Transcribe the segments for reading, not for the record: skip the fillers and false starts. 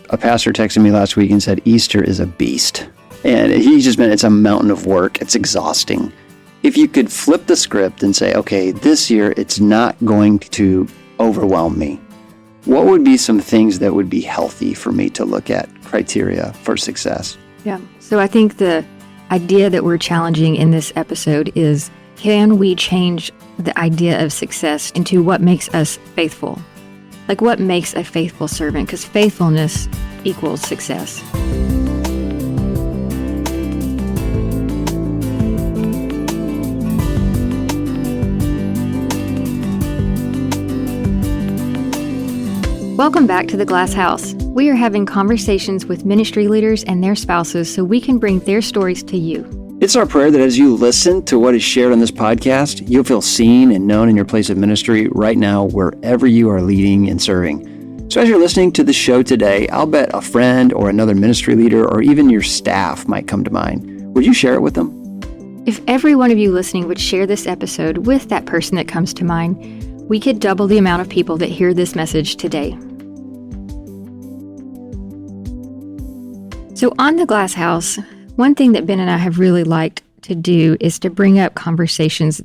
a pastor texted me last week and said, Easter is a beast. And he just meant it's a mountain of work. It's exhausting. If you could flip the script and say, okay, this year it's not going to overwhelm me, what would be some things that would be healthy for me to look at criteria for success? Yeah. So I think the idea that we're challenging in this episode is, can we change the idea of success into what makes us faithful? Like, what makes a faithful servant? Because faithfulness equals success. Welcome back to The Glass House. We are having conversations with ministry leaders and their spouses so we can bring their stories to you. It's our prayer that as you listen to what is shared on this podcast, you'll feel seen and known in your place of ministry right now, wherever you are leading and serving. So as you're listening to the show today, I'll bet a friend or another ministry leader or even your staff might come to mind. Would you share it with them? If every one of you listening would share this episode with that person that comes to mind, we could double the amount of people that hear this message today. So on The Glass House, one thing that Ben and I have really liked to do is to bring up conversations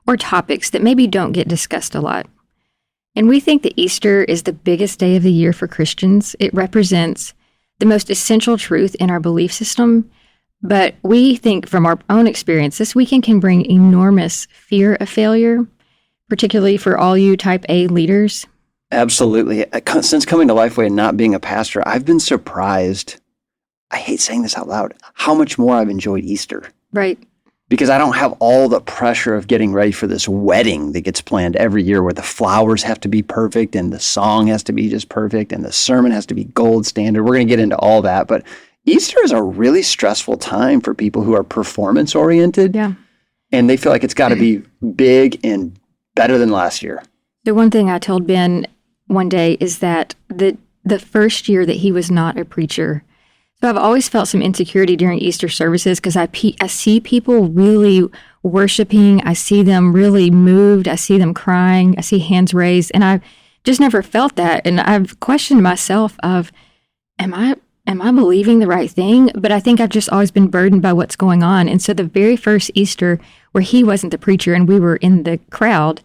or topics that maybe don't get discussed a lot. And we think that Easter is the biggest day of the year for Christians. It represents the most essential truth in our belief system. But we think from our own experience, this weekend can bring enormous fear of failure, particularly for all you type A leaders. Absolutely. Since coming to Lifeway and not being a pastor, I've been surprised. I hate saying this out loud, how much more I've enjoyed Easter. Right. Because I don't have all the pressure of getting ready for this wedding that gets planned every year where the flowers have to be perfect and the song has to be just perfect and the sermon has to be gold standard. We're going to get into all that. But Easter is a really stressful time for people who are performance oriented. Yeah. And they feel like it's got to be big and better than last year. The one thing I told Ben one day is that the first year that he was not a preacher, so I've always felt some insecurity during Easter services because I see people really worshiping. I see them really moved. I see them crying. I see hands raised. And I've just never felt that. And I've questioned myself of, am I believing the right thing? But I think I've just always been burdened by what's going on. And so the very first Easter where he wasn't the preacher and we were in the crowd,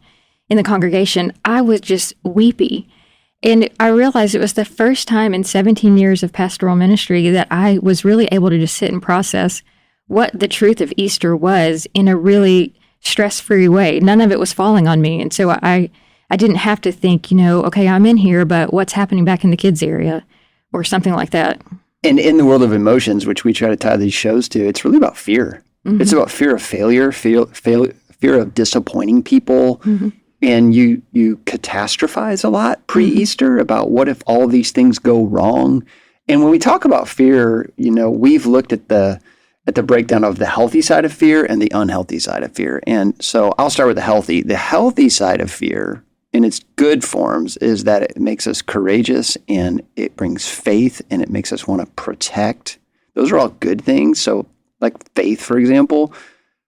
in the congregation, I was just weepy. And I realized it was the first time in 17 years of pastoral ministry that I was really able to just sit and process what the truth of Easter was in a really stress-free way. None of it was falling on me. And so I didn't have to think, okay, I'm in here, but what's happening back in the kids' area or something like that. And in the world of emotions, which we try to tie these shows to, it's really about fear. Mm-hmm. It's about fear of failure, fear of disappointing people. Mm-hmm. And you catastrophize a lot pre-Easter about what if all of these things go wrong. And when we talk about fear, we've looked at the breakdown of the healthy side of fear and the unhealthy side of fear. And so I'll start with the healthy. The healthy side of fear in its good forms is that it makes us courageous and it brings faith and it makes us want to protect. Those are all good things. So like faith, for example,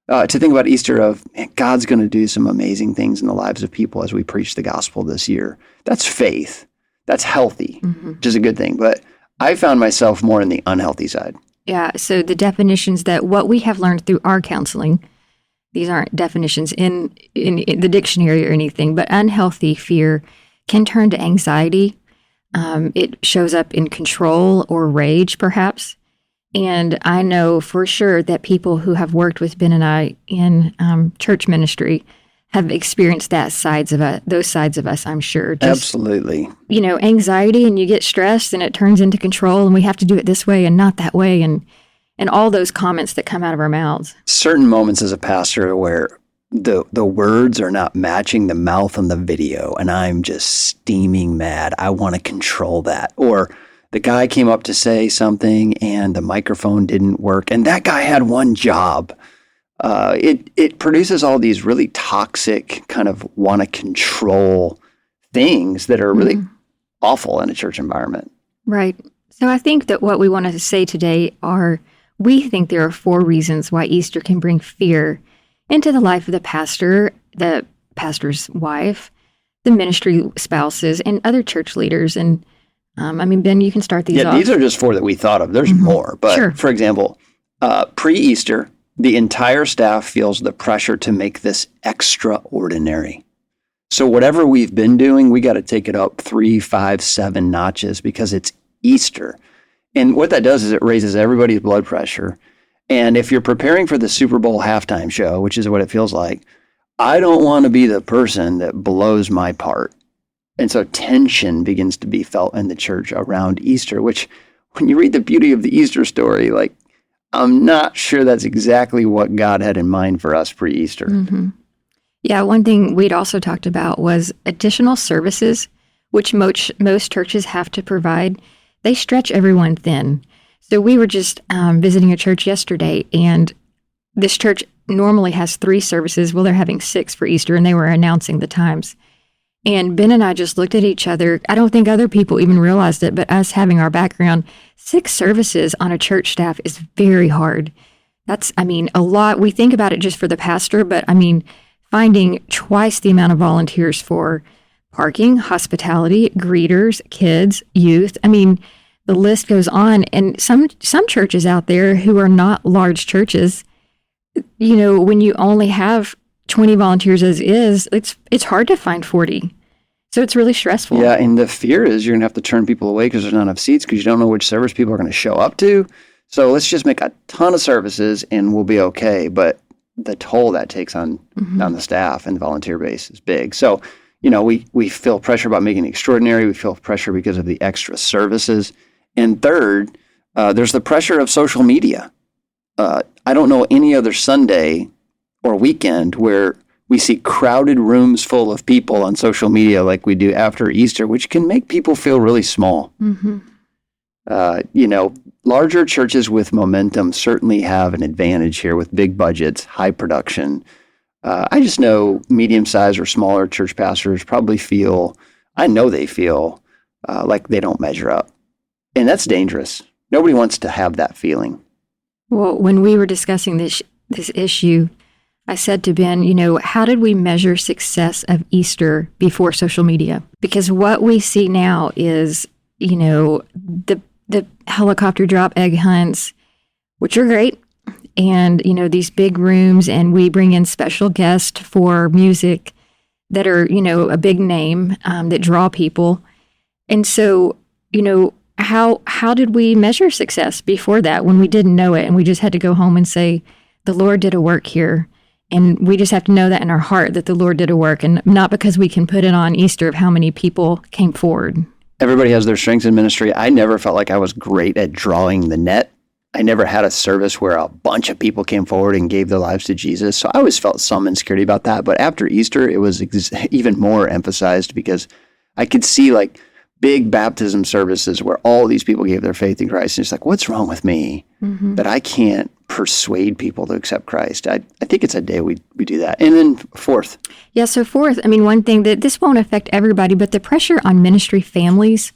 to think about Easter of, man, God's going to do some amazing things in the lives of people as we preach the gospel this year. That's faith. That's healthy, which is a good thing. But I found myself more in the unhealthy side. Yeah. So the definitions that what we have learned through our counseling, these aren't definitions in the dictionary or anything, but unhealthy fear can turn to anxiety. It shows up in control or rage, perhaps. And I know for sure that people who have worked with Ben and I in church ministry have experienced those sides of us, I'm sure. Absolutely. Anxiety, and you get stressed and it turns into control and we have to do it this way and not that way. And all those comments that come out of our mouths. Certain moments as a pastor where the words are not matching the mouth on the video and I'm just steaming mad. I want to control that. Or the guy came up to say something and the microphone didn't work and that guy had one job. It produces all these really toxic kind of want to control things that are really awful in a church environment. Right. So I think that what we want to say today we think there are 4 reasons why Easter can bring fear into the life of the pastor's wife, the ministry spouses, and other church leaders. And I mean, Ben, you can start these Yeah, off. these are just 4 that we thought of. There's more. But Sure. for example, pre-Easter, the entire staff feels the pressure to make this extraordinary. So whatever we've been doing, we got to take it up 3, 5, 7 notches because it's Easter. And what that does is it raises everybody's blood pressure. And if you're preparing for the Super Bowl halftime show, which is what it feels like, I don't want to be the person that blows my part. And so tension begins to be felt in the church around Easter, which when you read the beauty of the Easter story, like, I'm not sure that's exactly what God had in mind for us pre-Easter. Mm-hmm. Yeah, one thing we'd also talked about was additional services, which most churches have to provide. They stretch everyone thin. So we were just visiting a church yesterday, and this church normally has 3 services. Well, they're having 6 for Easter, and they were announcing the times. And Ben and I just looked at each other. I don't think other people even realized it, but us having our background, 6 services on a church staff is very hard. That's, I mean, a lot. We think about it just for the pastor, but I mean, finding twice the amount of volunteers for parking, hospitality, greeters, kids, youth. I mean, the list goes on. And some churches out there who are not large churches, you know, when you only have 20 volunteers as is, it's hard to find 40. So it's really stressful. Yeah, and the fear is you're going to have to turn people away because there's not enough seats because you don't know which service people are going to show up to. So let's just make a ton of services and we'll be okay. But the toll that takes on the staff and the volunteer base is big. So, you know, we feel pressure about making it extraordinary. We feel pressure because of the extra services. And third, there's the pressure of social media. I don't know any other Sunday or weekend where we see crowded rooms full of people on social media like we do after Easter, which can make people feel really small. Mm-hmm. You know, larger churches with momentum certainly have an advantage here with big budgets, high production. I just know medium-sized or smaller church pastors probably feel, I know they feel like they don't measure up. And that's dangerous. Nobody wants to have that feeling. Well, when we were discussing this issue, I said to Ben, you know, how did we measure success of Easter before social media? Because what we see now is, you know, the helicopter drop egg hunts, which are great, and, you know, these big rooms, and we bring in special guests for music that are, you know, a big name that draw people. And so, you know, how did we measure success before that when we didn't know it and we just had to go home and say, the Lord did a work here? And we just have to know that in our heart that the Lord did a work, and not because we can put it on Easter of how many people came forward. Everybody has their strengths in ministry. I never felt like I was great at drawing the net. I never had a service where a bunch of people came forward and gave their lives to Jesus. So I always felt some insecurity about that. But after Easter, it was even more emphasized because I could see like big baptism services where all these people gave their faith in Christ. And it's like, what's wrong with me that I can't persuade people to accept Christ? I think it's a day we do that. And then fourth. Yeah, so fourth, I mean, one thing that this won't affect everybody, but the pressure on ministry families,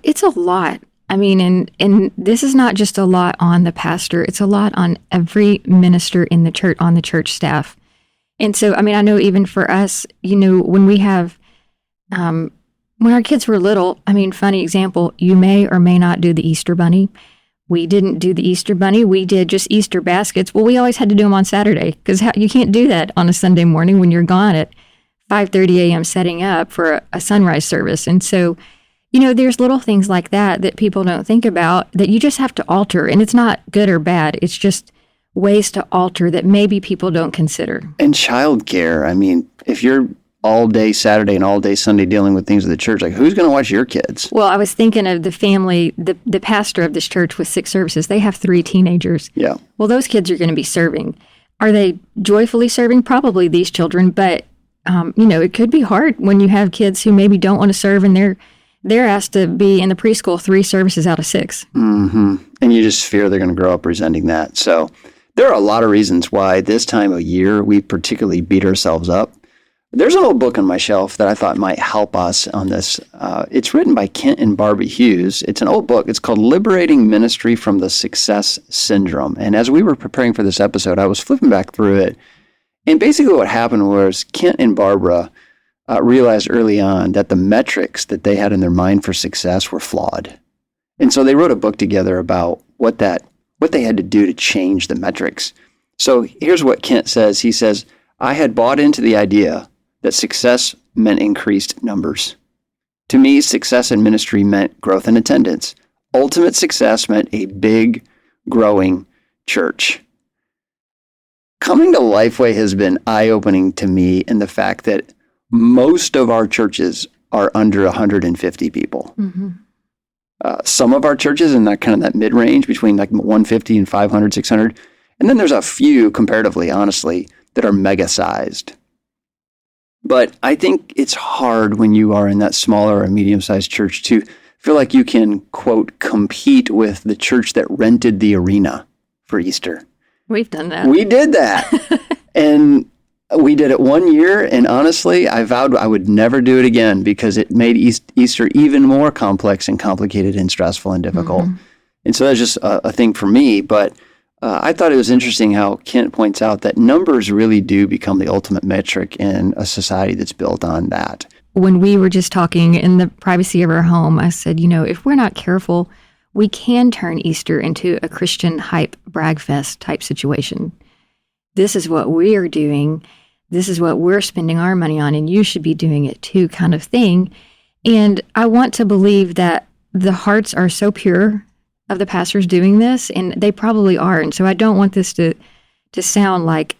it's a lot. I mean, and this is not just a lot on the pastor, it's a lot on every minister in the church, on the church staff. And so, I mean, I know even for us, you know, when we have, when our kids were little, I mean, funny example, you may or may not do the Easter bunny. We didn't do the Easter bunny. We did just Easter baskets. Well, we always had to do them on Saturday because you can't do that on a Sunday morning when you're gone at 5:30 a.m. setting up for a sunrise service. And so, you know, there's little things like that people don't think about that you just have to alter. And it's not good or bad. It's just ways to alter that maybe people don't consider. And childcare. I mean, if you're all day Saturday and all day Sunday dealing with things at the church, like who's going to watch your kids? Well, I was thinking of the family, the pastor of this church with 6 services. They have 3 teenagers. Yeah. Well, those kids are going to be serving. Are they joyfully serving? Probably these children, but you know, it could be hard when you have kids who maybe don't want to serve and they're asked to be in the preschool 3 services out of 6. Mm-hmm. And you just fear they're going to grow up resenting that. So there are a lot of reasons why this time of year we particularly beat ourselves up. There's an old book on my shelf that I thought might help us on this. It's written by Kent and Barbie Hughes. It's an old book. It's called Liberating Ministry from the Success Syndrome. And as we were preparing for this episode, I was flipping back through it. And basically what happened was Kent and Barbara realized early on that the metrics that they had in their mind for success were flawed. And so they wrote a book together about what they had to do to change the metrics. So here's what Kent says. He says, I had bought into the idea that success meant increased numbers. To me, success in ministry meant growth in attendance. Ultimate success meant a big, growing church. Coming to Lifeway has been eye-opening to me in the fact that most of our churches are under 150 people. Mm-hmm. Some of our churches in that kind of that mid-range between like 150 and 500, 600. And then there's a few, comparatively, honestly, that are mega-sized. But I think it's hard when you are in that smaller or medium-sized church to feel like you can, quote, compete with the church that rented the arena for Easter. We've done that. We did that. And we did it one year, and honestly, I vowed I would never do it again because it made Easter even more complex and complicated and stressful and difficult. Mm-hmm. And so that's just a thing for me. But I thought it was interesting how Kent points out that numbers really do become the ultimate metric in a society that's built on that. When we were just talking in the privacy of our home, I said, if we're not careful, we can turn Easter into a Christian hype brag fest type situation. This is what we are doing. This is what we're spending our money on, and you should be doing it too, kind of thing. And I want to believe that the hearts are so pure of the pastors doing this, and they probably are. And so I don't want this to sound like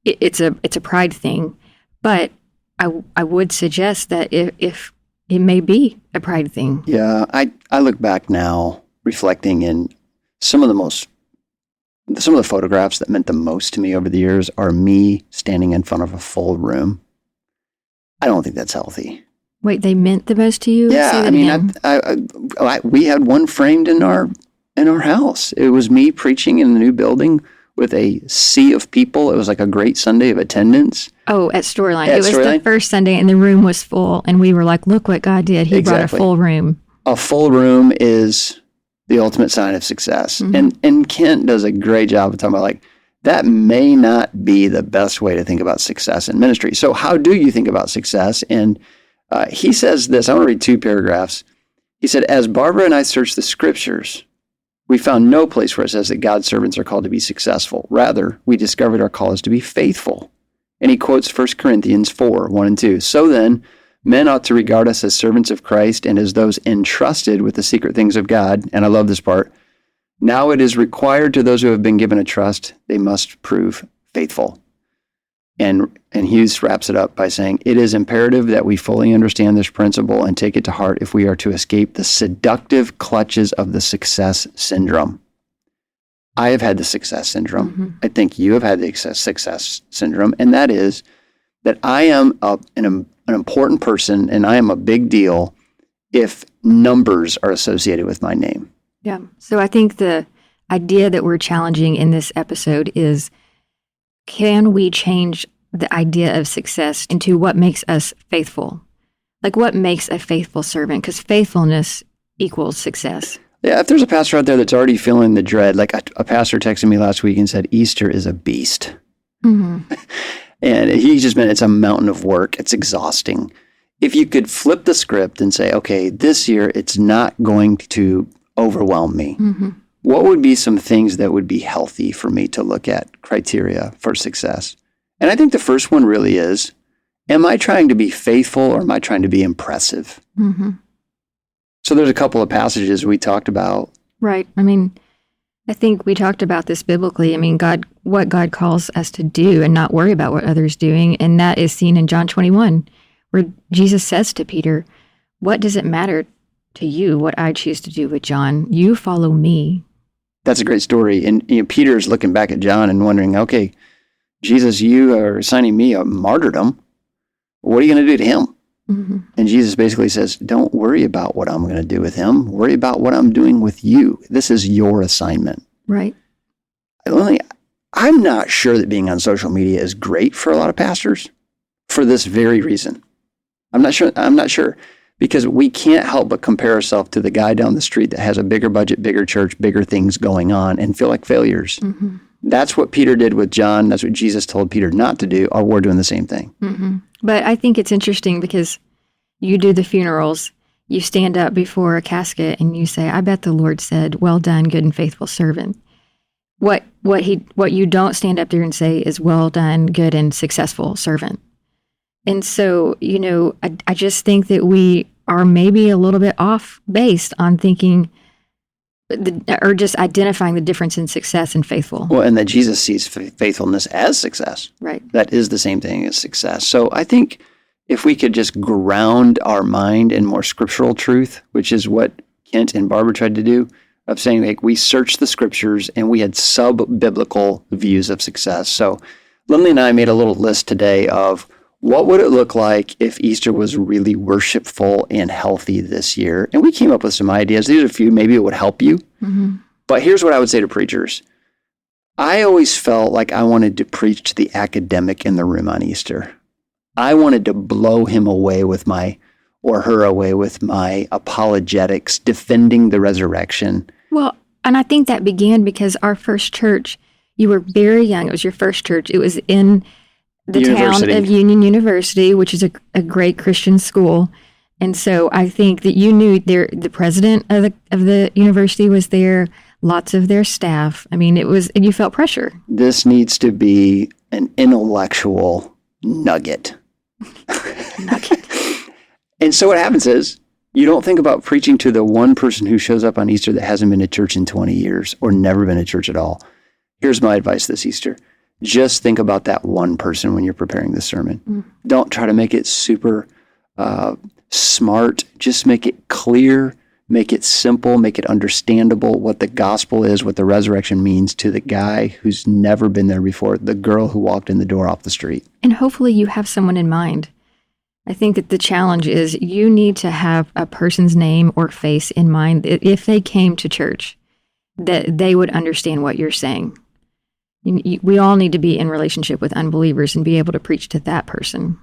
it's a pride thing, but I would suggest that if it may be a pride thing. Yeah, I look back now, reflecting, in some of the photographs that meant the most to me over the years are me standing in front of a full room. I don't think that's healthy. Wait, they meant the most to you? Yeah, I mean, we had one framed in our house. It was me preaching in the new building with a sea of people. It was like a great Sunday of attendance. Oh, at Storyline. It was the first Sunday, and the room was full, and we were like, look what God did. He brought a full room. A full room is the ultimate sign of success. Mm-hmm. And Kent does a great job of talking about, like, that may not be the best way to think about success in ministry. So how do you think about success? And he says this. I want to read 2 paragraphs. He said, as Barbara and I searched the scriptures, we found no place where it says that God's servants are called to be successful. Rather, we discovered our call is to be faithful. And he quotes 1 Corinthians 4, 1 and 2. So then, men ought to regard us as servants of Christ and as those entrusted with the secret things of God. And I love this part. Now it is required to those who have been given a trust, they must prove faithful. And Hughes wraps it up by saying, it is imperative that we fully understand this principle and take it to heart if we are to escape the seductive clutches of the success syndrome. I have had the success syndrome. Mm-hmm. I think you have had the success syndrome, and that is that I am an important person and I am a big deal if numbers are associated with my name. Yeah. So I think the idea that we're challenging in this episode is, can we change the idea of success into what makes us faithful? Like, what makes a faithful servant? Because faithfulness equals success. Yeah, if there's a pastor out there that's already feeling the dread, like a pastor texted me last week and said, Easter is a beast. Mm-hmm. And he just meant it's a mountain of work. It's exhausting. If you could flip the script and say, okay, this year it's not going to overwhelm me. Mm-hmm. What would be some things that would be healthy for me to look at criteria for success? And I think the first one really is, am I trying to be faithful or am I trying to be impressive? Mm-hmm. So there's a couple of passages we talked about. Right. I mean, I think we talked about this biblically. I mean, what God calls us to do and not worry about what others are doing. And that is seen in John 21, where Jesus says to Peter, what does it matter to you what I choose to do with John? You follow me. That's a great story. And Peter's looking back at John and wondering, okay, Jesus, you are assigning me a martyrdom. What are you going to do to him? Mm-hmm. And Jesus basically says, don't worry about what I'm going to do with him. Worry about what I'm doing with you. This is your assignment. Right. I'm not sure that being on social media is great for a lot of pastors for this very reason. I'm not sure. Because we can't help but compare ourselves to the guy down the street that has a bigger budget, bigger church, bigger things going on and feel like failures. Mm-hmm. that's what Peter did with John. That's what Jesus told Peter not to do. Or we're doing the same thing. Mm-hmm. But I think it's interesting because you do the funerals, you stand up before a casket and you say, I bet the Lord said, well done, good and faithful servant. What you don't stand up there and say is, well done, good and successful servant. And so, I just think that we are maybe a little bit off based on thinking or just identifying the difference in success and faithful. Well, and that Jesus sees faithfulness as success. Right. That is the same thing as success. So I think if we could just ground our mind in more scriptural truth, which is what Kent and Barbara tried to do, of saying like we searched the scriptures and we had sub-biblical views of success. So Lindley and I made a little list today of what would it look like if Easter was really worshipful and healthy this year? And we came up with some ideas. These are a few. Maybe it would help you. Mm-hmm. But here's what I would say to preachers. I always felt like I wanted to preach to the academic in the room on Easter. I wanted to blow him away with or her away with my apologetics, defending the resurrection. Well, and I think that began because our first church, you were very young. It was your first church. It was in the town of Union University, which is a great Christian school. And so I think that you knew the president of the university was there, lots of their staff. I mean, and you felt pressure. This needs to be an intellectual nugget. And so what happens is you don't think about preaching to the one person who shows up on Easter that hasn't been to church in 20 years or never been to church at all. Here's my advice this Easter. Just think about that one person when you're preparing the sermon. Don't try to make it super smart. Just make it clear, make it simple, make it understandable what the gospel is, what the resurrection means to the guy who's never been there before, the girl who walked in the door off the street. And hopefully you have someone in mind. I think that the challenge is you need to have a person's name or face in mind that if they came to church, that they would understand what you're saying. We all need to be in relationship with unbelievers and be able to preach to that person.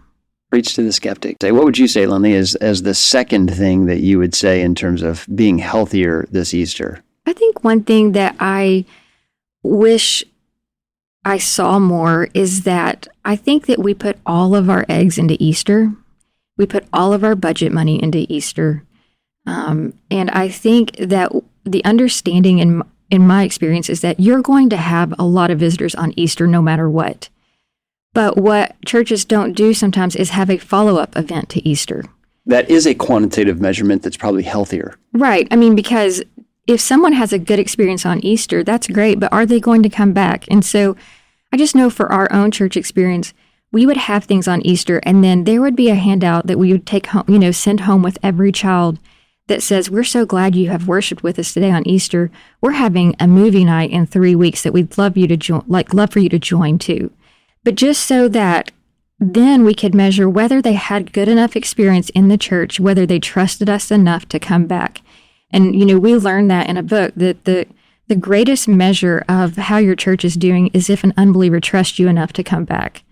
Preach to the skeptic. What would you say, Lindley, as the second thing that you would say in terms of being healthier this Easter? I think one thing that I wish I saw more is that I think that we put all of our eggs into Easter. We put all of our budget money into Easter. And I think that the understanding in my experience is that you're going to have a lot of visitors on Easter no matter what. But what churches don't do sometimes is have a follow-up event to Easter. That is a quantitative measurement that's probably healthier. Right. I mean, because if someone has a good experience on Easter, that's great, but are they going to come back? And so I just know for our own church experience, we would have things on Easter, and then there would be a handout that we would take home, send home with every child that says, we're so glad you have worshiped with us today on Easter. We're having a movie night in 3 weeks that we'd love for you to join too. But just so that then we could measure whether they had good enough experience in the church, whether they trusted us enough to come back. And, we learned that in a book that the greatest measure of how your church is doing is if an unbeliever trusts you enough to come back.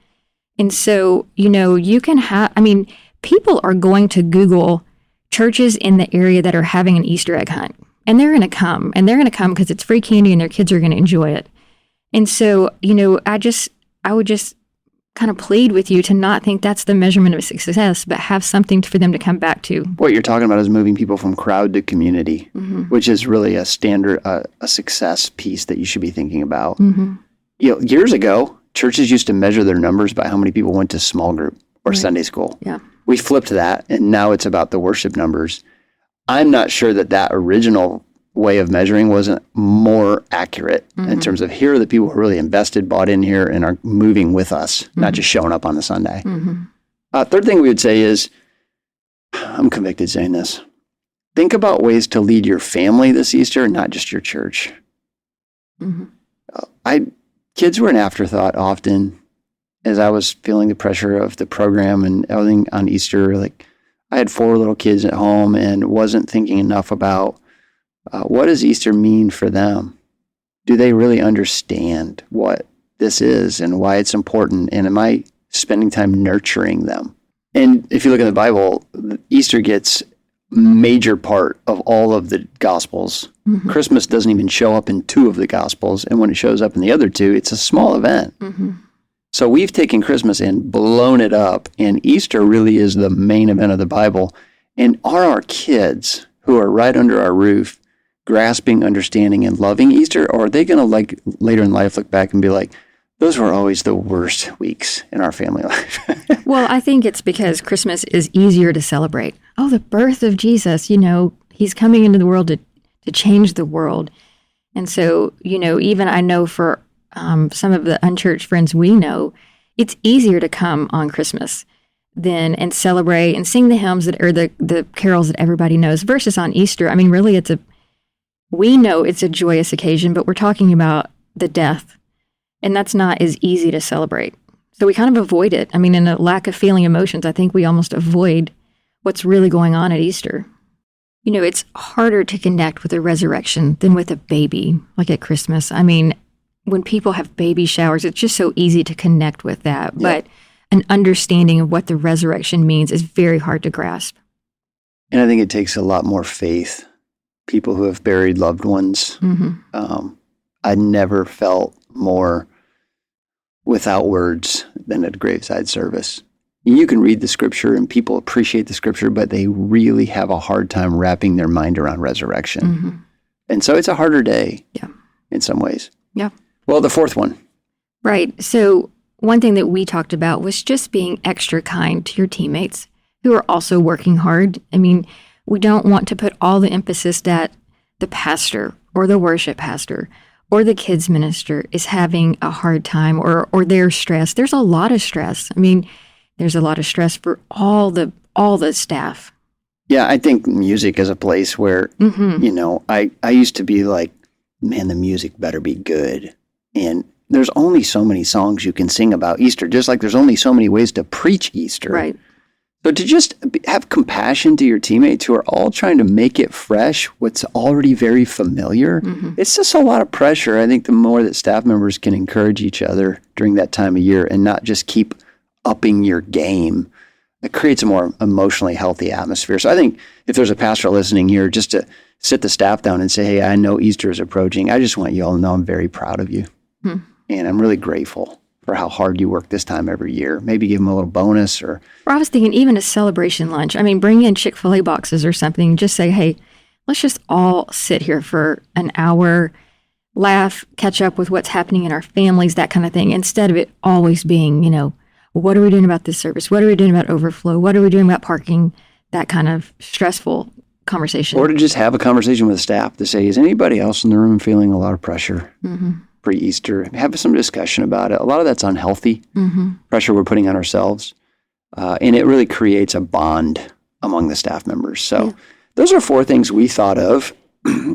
And so, you can people are going to Google churches in the area that are having an Easter egg hunt. And they're going to come. And they're going to come because it's free candy and their kids are going to enjoy it. And so, I would just kind of plead with you to not think that's the measurement of success, but have something for them to come back to. What you're talking about is moving people from crowd to community, which is really a standard, a success piece that you should be thinking about. Years ago, churches used to measure their numbers by how many people went to small group or Sunday school. Yeah. We flipped that, and now it's about the worship numbers. I'm not sure that original way of measuring wasn't more accurate in terms of here are the people who are really invested, bought in here, and are moving with us, not just showing up on the Sunday. Third thing we would say is, I'm convicted saying this, think about ways to lead your family this Easter, not just your church. Kids were an afterthought often as I was feeling the pressure of the program and everything on Easter. Like I had 4 little kids at home and wasn't thinking enough about what does Easter mean for them? Do they really understand what this is and why it's important? And am I spending time nurturing them? And if you look in the Bible, Easter gets major part of all of the Gospels. Christmas doesn't even show up in 2 of the Gospels. And when it shows up in the other 2, it's a small event. So we've taken Christmas and blown it up. And Easter really is the main event of the Bible. And are our kids who are right under our roof grasping, understanding, and loving Easter? Or are they going to, like, later in life look back and be like, those were always the worst weeks in our family life? Well, I think it's because Christmas is easier to celebrate. Oh, the birth of Jesus, he's coming into the world to change the world. And so, even I know for some of the unchurched friends we know, it's easier to come on Christmas and celebrate and sing the hymns or the carols that everybody knows versus on Easter. I mean, really, we know it's a joyous occasion, but we're talking about the death, and that's not as easy to celebrate. So we kind of avoid it. I mean, in a lack of feeling emotions, I think we almost avoid what's really going on at Easter. It's harder to connect with a resurrection than with a baby, like at Christmas. I mean, when people have baby showers, it's just so easy to connect with that. Yeah. But an understanding of what the resurrection means is very hard to grasp. And I think it takes a lot more faith. People who have buried loved ones. I never felt more without words than at a graveside service. You can read the scripture and people appreciate the scripture, but they really have a hard time wrapping their mind around resurrection. And so it's a harder day in some ways. Yeah. Well, the 4th one. Right. So one thing that we talked about was just being extra kind to your teammates who are also working hard. I mean, we don't want to put all the emphasis that the pastor or the worship pastor or the kids minister is having a hard time or they're stressed. There's a lot of stress. I mean, there's a lot of stress for all the staff. Yeah, I think music is a place where, I used to be like, man, the music better be good. And there's only so many songs you can sing about Easter, just like there's only so many ways to preach Easter. Right. So to just have compassion to your teammates who are all trying to make it fresh, what's already very familiar, it's just a lot of pressure. I think the more that staff members can encourage each other during that time of year and not just keep upping your game, it creates a more emotionally healthy atmosphere. So I think if there's a pastor listening here, just to sit the staff down and say, hey, I know Easter is approaching. I just want you all to know I'm very proud of you. And I'm really grateful for how hard you work this time every year. Maybe give them a little bonus or I was thinking even a celebration lunch. I mean, bring in Chick-fil-A boxes or something. Just say, hey, let's just all sit here for an hour, laugh, catch up with what's happening in our families, that kind of thing, instead of it always being, what are we doing about this service? What are we doing about overflow? What are we doing about parking? That kind of stressful conversation. Or to just have a conversation with the staff to say, is anybody else in the room feeling a lot of pressure pre-Easter? Have some discussion about it. A lot of that's unhealthy pressure we're putting on ourselves. And it really creates a bond among the staff members. So those are 4 things we thought of.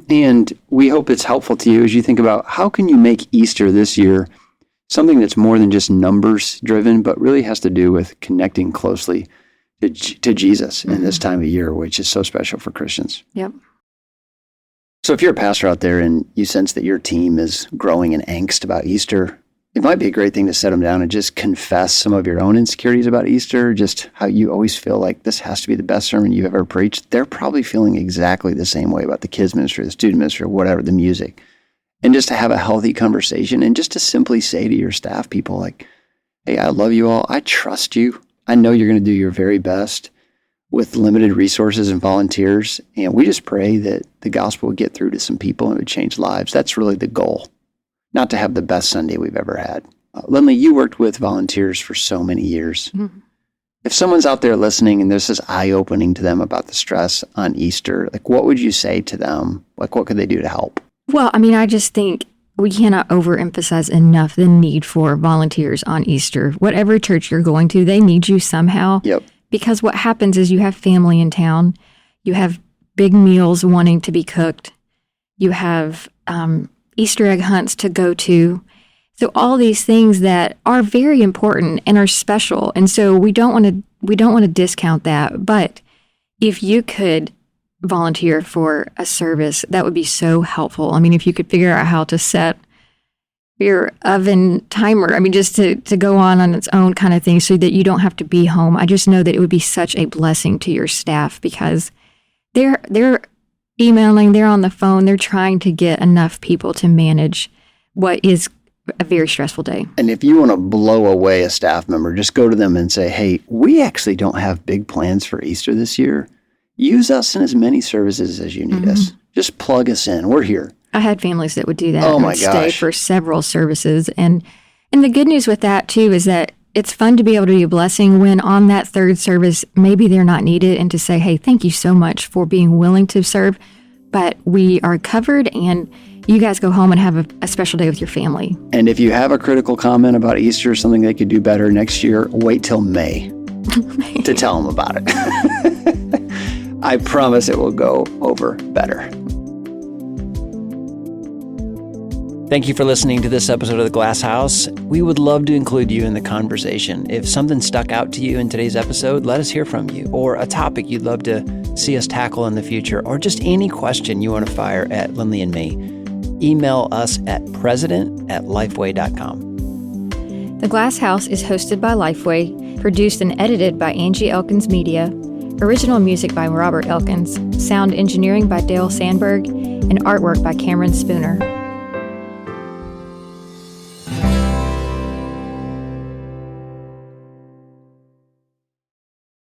And we hope it's helpful to you as you think about how can you make Easter this year something that's more than just numbers driven, but really has to do with connecting closely to Jesus in this time of year, which is so special for Christians. Yep. So if you're a pastor out there and you sense that your team is growing in angst about Easter, it might be a great thing to set them down and just confess some of your own insecurities about Easter, just how you always feel like this has to be the best sermon you've ever preached. They're probably feeling exactly the same way about the kids ministry, the student ministry, whatever, the music. And just to have a healthy conversation and just to simply say to your staff people like, hey, I love you all. I trust you. I know you're going to do your very best with limited resources and volunteers. And we just pray that the gospel would get through to some people and it would change lives. That's really the goal, not to have the best Sunday we've ever had. Lindley, you worked with volunteers for so many years. If someone's out there listening and this is eye-opening to them about the stress on Easter, like what would you say to them? Like what could they do to help? Well, I mean, I just think we cannot overemphasize enough the need for volunteers on Easter. Whatever church you're going to, they need you somehow. Yep. Because what happens is you have family in town, you have big meals wanting to be cooked, you have Easter egg hunts to go to. So all these things that are very important and are special. And so we don't want to discount that. But if you could volunteer for a service, that would be so helpful. I mean, if you could figure out how to set your oven timer, I mean, just to go on its own kind of thing so that you don't have to be home. I just know that it would be such a blessing to your staff because they're emailing, they're on the phone, they're trying to get enough people to manage what is a very stressful day. And if you want to blow away a staff member, just go to them and say, hey, we actually don't have big plans for Easter this year. Use us in as many services as you need us. Just plug us in. We're here. I had families that would do that. Oh my and stay gosh. for several services. And the good news with that too is that it's fun to be able to be a blessing when on that third service, maybe they're not needed, and to say, hey, thank you so much for being willing to serve, but we are covered, and you guys go home and have a special day with your family. And if you have a critical comment about Easter, something they could do better next year, wait till May to tell them about it. I promise it will go over better. Thank you for listening to this episode of The Glass House. We would love to include you in the conversation. If something stuck out to you in today's episode, let us hear from you, or a topic you'd love to see us tackle in the future, or just any question you want to fire at Lindley and me. Email us at president@lifeway.com. The Glass House is hosted by Lifeway, produced and edited by Angie Elkins Media, original music by Robert Elkins, sound engineering by Dale Sandberg, and artwork by Cameron Spooner.